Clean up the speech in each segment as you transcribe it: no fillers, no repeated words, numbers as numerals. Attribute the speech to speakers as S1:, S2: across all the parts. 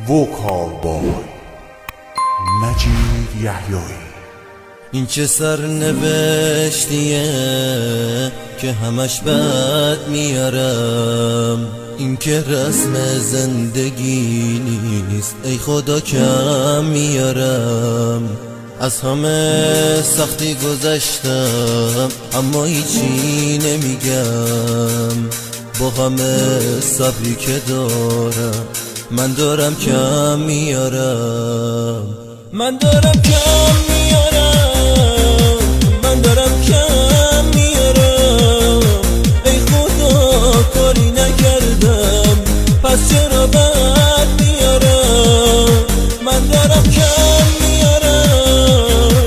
S1: وکال بای مجید یحیایی.
S2: این چه سرنوشتیه که همش بد میارم، این که رسم زندگی نیست ای خدا کم میارم. از همه سختی گذشتم اما هیچی نمیگم، با همه صبری که دارم من دارم کم میارم، من دارم کم میارم، من دارم کم میارم. ای خدا کاری نکردم پس چرا بد میارم. من دارم کم میارم،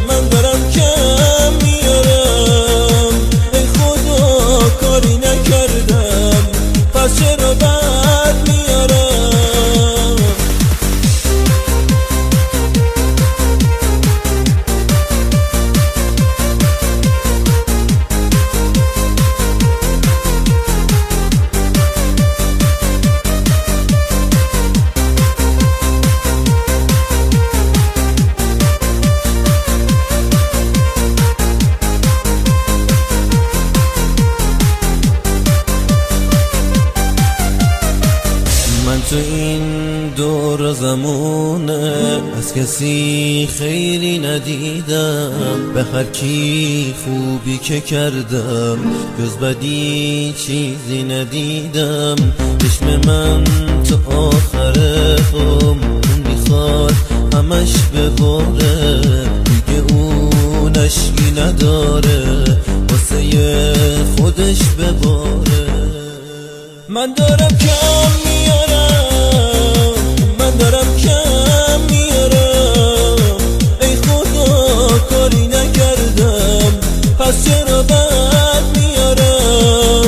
S2: من دارم کم میارم. ای خدا کاری نکردم پس چرا بد میارم. تو این دور زمونه از کسی خیلی ندیدم، به هر کی خوبی که کردم جز بدی چیزی ندیدم. چشم من تو آخر عمر میخواد همش بباره، دیگه اون اشکی نداره واسه خودش بباره. من دارم کم میارم، من دارم کم میارم. ای خدا کاری نکردم پس چرا بد میارم.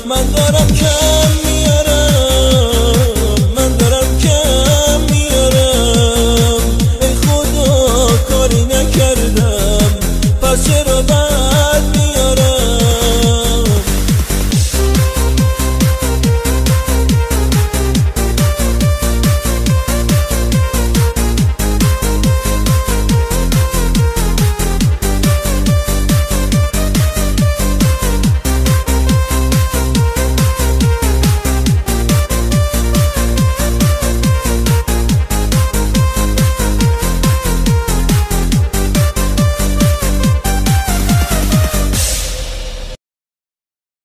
S2: من دارم کم